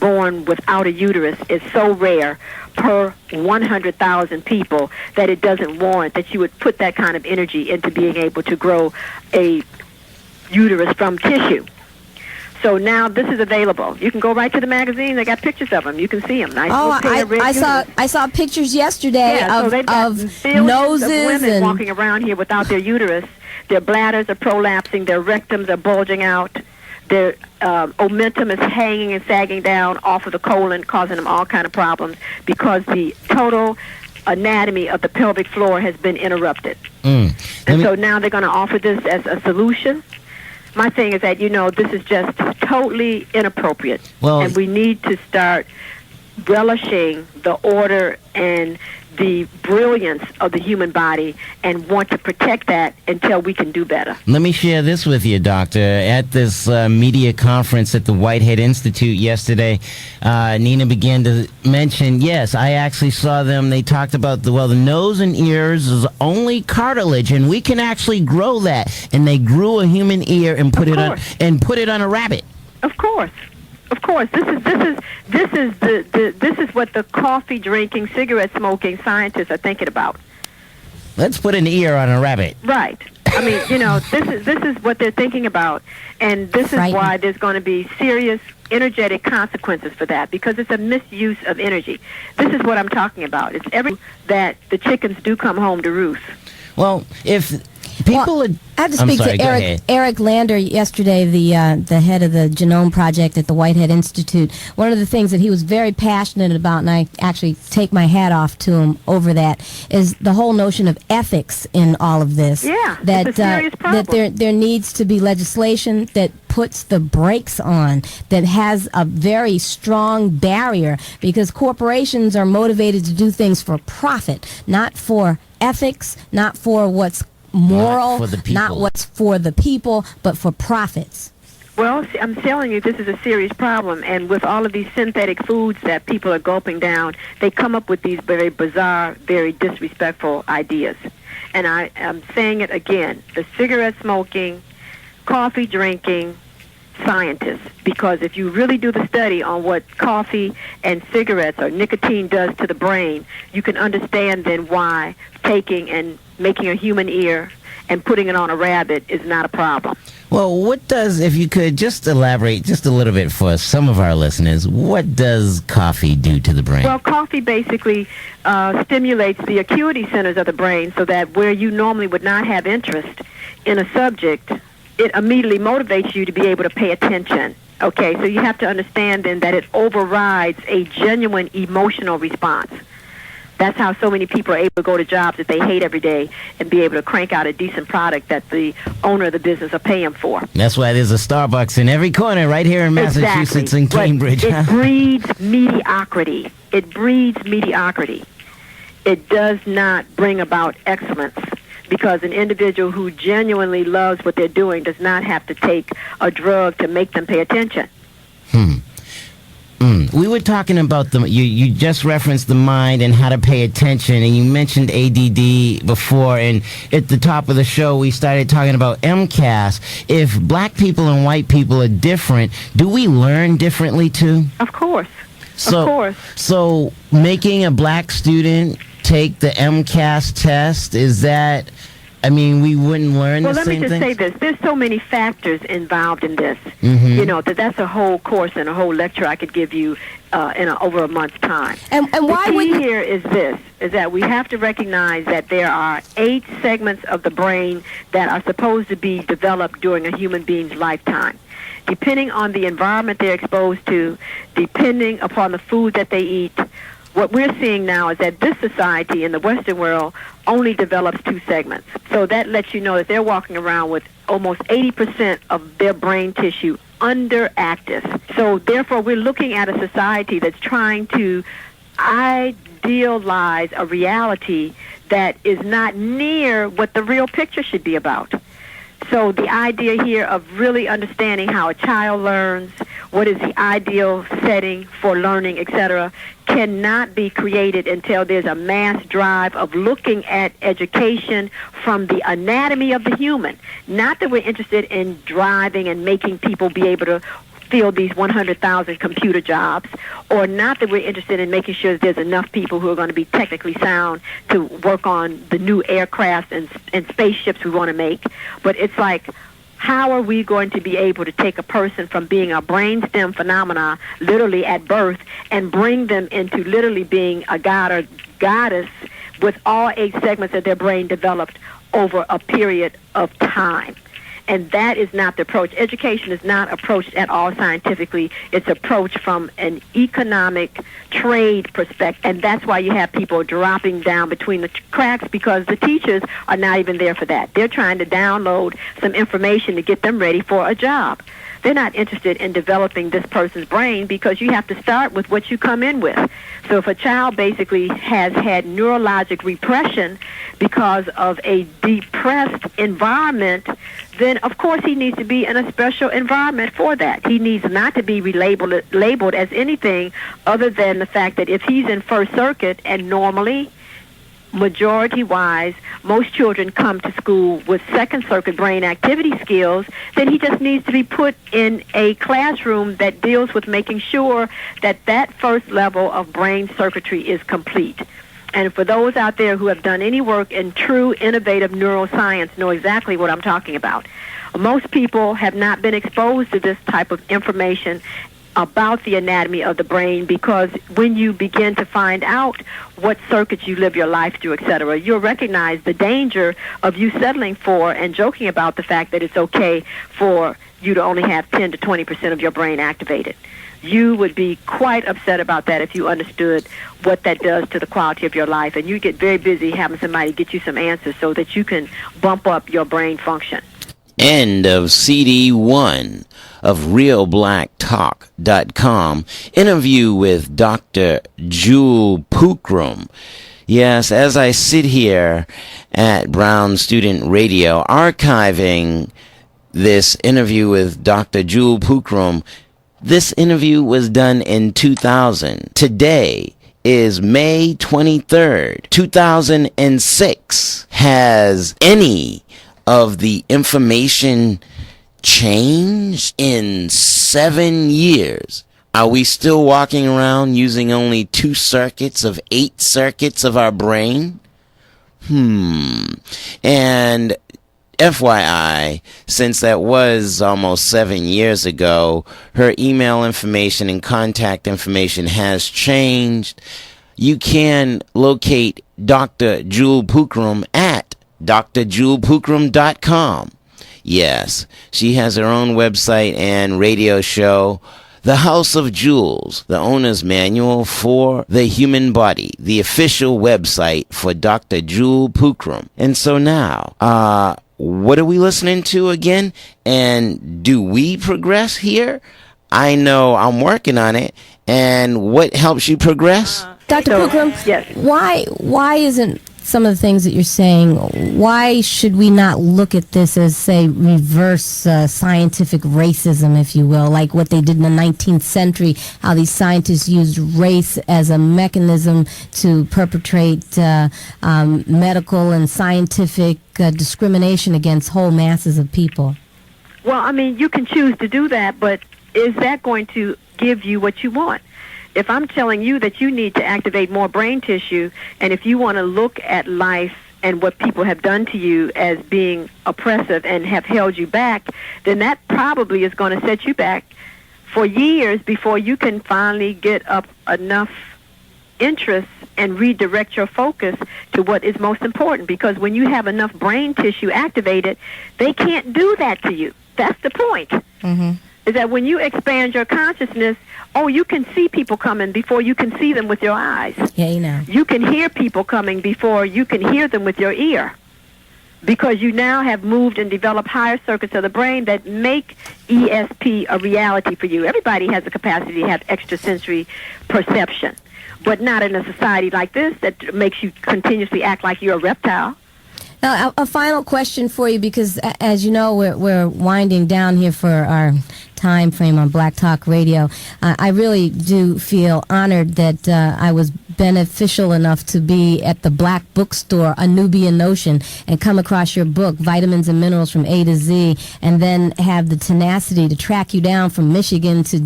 born without a uterus is so rare per 100,000 people that it doesn't warrant that you would put that kind of energy into being able to grow a uterus from tissue. So now this is available. You can go right to the magazine. They got pictures of them. You can see them. Nice I saw pictures yesterday of noses of women and walking around here without their uterus. Their bladders are prolapsing. Their rectums are bulging out. Their omentum is hanging and sagging down off of the colon, causing them all kind of problems because the total anatomy of the pelvic floor has been interrupted. And so now they're going to offer this as a solution. My thing is that, this is just totally inappropriate. And we need to start relishing the order and the brilliance of the human body and want to protect that until we can do better. Let me share this with you, Doctor. At this media conference at the Whitehead Institute yesterday, Nina began to mention, yes, I actually saw them. They talked about the nose and ears is only cartilage, and we can actually grow that. And they grew a human ear and put it on a rabbit. Of course. Of course, this is what the coffee drinking, cigarette smoking scientists are thinking about. Let's put an ear on a rabbit. Right. I mean, this is what they're thinking about, and this is why there's going to be serious energetic consequences for that, because it's a misuse of energy. This is what I'm talking about. It's that the chickens do come home to roost. Well, if people I had to speak to Eric Lander yesterday, the head of the Genome Project at the Whitehead Institute. One of the things that he was very passionate about, and I actually take my hat off to him over that, is the whole notion of ethics in all of this. Yeah, that, it's a serious problem. That there needs to be legislation that puts the brakes on, that has a very strong barrier, because corporations are motivated to do things for profit, not for ethics, not for what's moral, not what's for the people, but for profits. Well, I'm telling you, this is a serious problem, and with all of these synthetic foods that people are gulping down, they come up with these very bizarre, very disrespectful ideas. And I'm saying it again, the cigarette smoking, coffee drinking scientists, because if you really do the study on what coffee and cigarettes or nicotine does to the brain, you can understand then why taking and making a human ear and putting it on a rabbit is not a problem. Well, if you could just elaborate just a little bit for some of our listeners, what does coffee do to the brain? Well, coffee basically stimulates the acuity centers of the brain so that where you normally would not have interest in a subject, it immediately motivates you to be able to pay attention. Okay, so you have to understand then that it overrides a genuine emotional response. That's how so many people are able to go to jobs that they hate every day and be able to crank out a decent product that the owner of the business are paying for. That's why there's a Starbucks in every corner right here in Massachusetts and Cambridge. It breeds mediocrity. It breeds mediocrity. It does not bring about excellence, because an individual who genuinely loves what they're doing does not have to take a drug to make them pay attention. We were talking about you just referenced the mind and how to pay attention, and you mentioned ADD before, and at the top of the show we started talking about MCAS. If black people and white people are different, do we learn differently too? Of course. So making a black student take the MCAS test, is that... I mean, we wouldn't learn the same things? Well, let me just say this. There's so many factors involved in this. That's a whole course and a whole lecture I could give you over a month's time. And why the key here is this, is that we have to recognize that there are 8 segments of the brain that are supposed to be developed during a human being's lifetime. Depending on the environment they're exposed to, depending upon the food that they eat, what we're seeing now is that this society in the Western world only develops 2 segments. So that lets you know that they're walking around with almost 80% of their brain tissue underactive. So therefore, we're looking at a society that's trying to idealize a reality that is not near what the real picture should be about. So the idea here of really understanding how a child learns, what is the ideal setting for learning, etc., cannot be created until there's a mass drive of looking at education from the anatomy of the human. Not that we're interested in driving and making people be able to fill these 100,000 computer jobs, or not that we're interested in making sure that there's enough people who are going to be technically sound to work on the new aircraft and spaceships we want to make, but it's like, how are we going to be able to take a person from being a brainstem phenomena, literally at birth, and bring them into literally being a god or goddess with all 8 segments of their brain developed over a period of time? And that is not the approach. Education is not approached at all scientifically. It's approached from an economic trade perspective. And that's why you have people dropping down between the cracks, because the teachers are not even there for that. They're trying to download some information to get them ready for a job. They're not interested in developing this person's brain, because you have to start with what you come in with. So if a child basically has had neurologic repression because of a depressed environment, then of course he needs to be in a special environment for that. He needs not to be labeled as anything other than the fact that if he's in first circuit, and normally, majority-wise, most children come to school with second circuit brain activity skills, then he just needs to be put in a classroom that deals with making sure that that first level of brain circuitry is complete. And for those out there who have done any work in true innovative neuroscience, know exactly what I'm talking about. Most people have not been exposed to this type of information about the anatomy of the brain, because when you begin to find out what circuits you live your life through, etc., you'll recognize the danger of you settling for and joking about the fact that it's okay for you to only have 10 to 20% of your brain activated. You would be quite upset about that if you understood what that does to the quality of your life, and you get very busy having somebody get you some answers so that you can bump up your brain function. End of CD 1 of RealBlackTalk.com. Interview with Dr. Jewel Pookrum. Yes, as I sit here at Brown Student Radio archiving this interview with Dr. Jewel Pookrum, this interview was done in 2000. Today is May 23rd, 2006. Has any of the information changed in 7 years? Are we still walking around using only 2 circuits of 8 circuits of our brain? And FYI, since that was almost 7 years ago, her email information and contact information has changed. You can locate Dr. Jewel Pookrum at drjewelpookrum.com. Yes, she has her own website and radio show, The House of Jewels, the owner's manual for the human body, the official website for Dr. Jewel Pookrum. And so now, what are we listening to again? And do we progress here? I know I'm working on it. And what helps you progress? Dr. Pookrum, yes. Why isn't some of the things that you're saying, why should we not look at this as, say, reverse scientific racism, if you will, like what they did in the 19th century, how these scientists used race as a mechanism to perpetrate medical and scientific discrimination against whole masses of people? Well, I mean, you can choose to do that, but is that going to give you what you want? If I'm telling you that you need to activate more brain tissue, and if you want to look at life and what people have done to you as being oppressive and have held you back, then that probably is going to set you back for years before you can finally get up enough interest and redirect your focus to what is most important. Because when you have enough brain tissue activated, they can't do that to you. That's the point. Mm-hmm. Is that when you expand your consciousness, you can see people coming before you can see them with your eyes. Yeah, you know. You can hear people coming before you can hear them with your ear, because you now have moved and developed higher circuits of the brain that make ESP a reality for you. Everybody has the capacity to have extrasensory perception, but not in a society like this that makes you continuously act like you're a reptile. Now, a final question for you, because as you know, we're winding down here for our time frame on Black Talk Radio. I really do feel honored that I was beneficial enough to be at the Black Bookstore, A Nubian Notion, and come across your book, Vitamins and Minerals from A to Z, and then have the tenacity to track you down from Michigan to